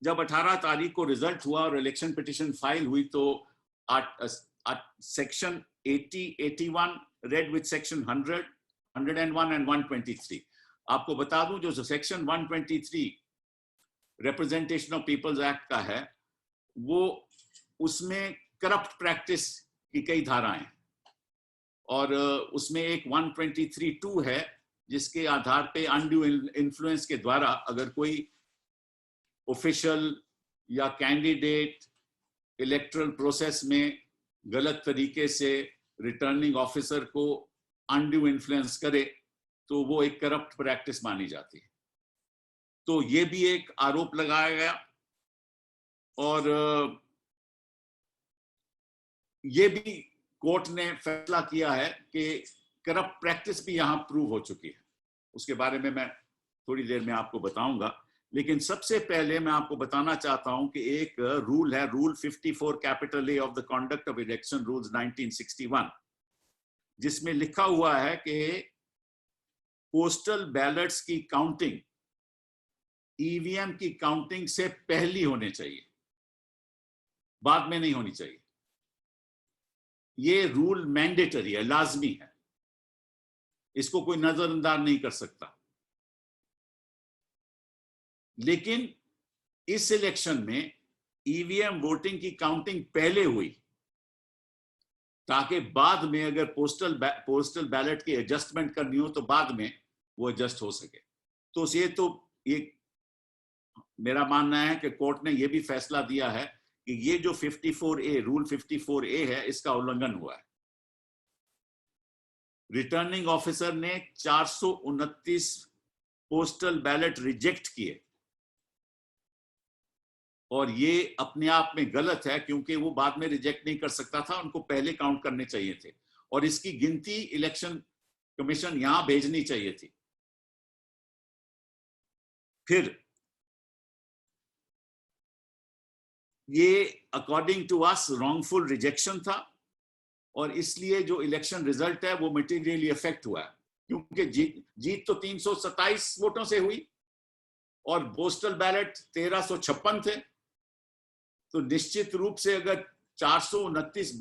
जब 18 तारीख को रिजल्ट हुआ और इलेक्शन पिटीशन फाइल हुई तो section 80, 81 read with section 100, 101 and 123। आपको बता दूं जो section 123 representation of people's act का है, वो उसमें करप्ट प्रैक्टिस की कई धाराएं, और उसमें एक 123(2) है जिसके आधार पे अनड्यू इन्फ्लुएंस के द्वारा अगर कोई ऑफिशियल या कैंडिडेट इलेक्टरल प्रोसेस में गलत तरीके से रिटर्निंग ऑफिसर को अनड्यू इन्फ्लुएंस करे तो वो एक करप्ट प्रैक्टिस मानी जाती है। तो ये भी एक आरोप लगाया गया, और ये भी कोर्ट ने फैसला किया है कि करप्ट प्रैक्टिस भी यहां प्रूव हो चुकी है। उसके बारे में मैं थोड़ी देर में आपको बताऊंगा, लेकिन सबसे पहले मैं आपको बताना चाहता हूं कि एक रूल है, rule 54 capital A of the conduct of election rules 1961, जिसमें लिखा हुआ है कि पोस्टल बैलेट्स की काउंटिंग ईवीएम की काउंटिंग से पहली होनी चाहिए, बाद में नहीं होनी चाहिए। ये रूल मैंडेटरी है, लाजमी है, इसको कोई नजरअंदाज नहीं कर सकता। लेकिन इस इलेक्शन में ईवीएम वोटिंग की काउंटिंग पहले हुई ताकि बाद में अगर पोस्टल बैलेट की एडजस्टमेंट करनी हो तो बाद में वो एडजस्ट हो सके। तो ये मेरा मानना है कि कोर्ट ने ये भी फैसला दिया है कि ये जो 54A रूल 54A है, इसका उल्लंघन हुआ है। रिटर्निंग ऑफिसर ने 429 पोस्टल बैलेट रिजेक्ट किए, और ये अपने आप में गलत है क्योंकि वो बाद में रिजेक्ट नहीं कर सकता था, उनको पहले काउंट करने चाहिए थे, और इसकी गिनती इलेक्शन कमीशन यहां भेजनी चाहिए थी। फिर ये according to us wrongful rejection था, और इसलिए जो इलेक्शन रिजल्ट है वो मटेरियली इफेक्ट हुआ है, क्योंकि जीत तो 327 वोटों से हुई और पोस्टल बैलेट 1356 थे। तो निश्चित रूप से अगर 429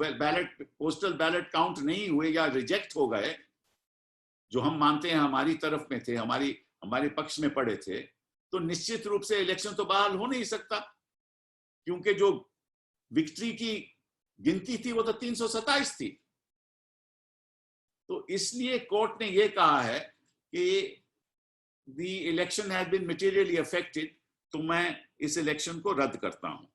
पोस्टल बैलेट काउंट नहीं हुए या रिजेक्ट हो गए, जो हम मानते हैं हमारी तरफ में थे, हमारे पक्ष में पड़े थे, तो निश्चित रूप से इलेक्शन तो बहाल हो नहीं सकता, क्योंकि जो विक्ट्री की गिनती थी वो तो 327 थी। तो इसलिए कोर्ट ने ये कहा है कि the election has been materially affected, तो मैं इस इलेक्शन को रद्द करता हूं।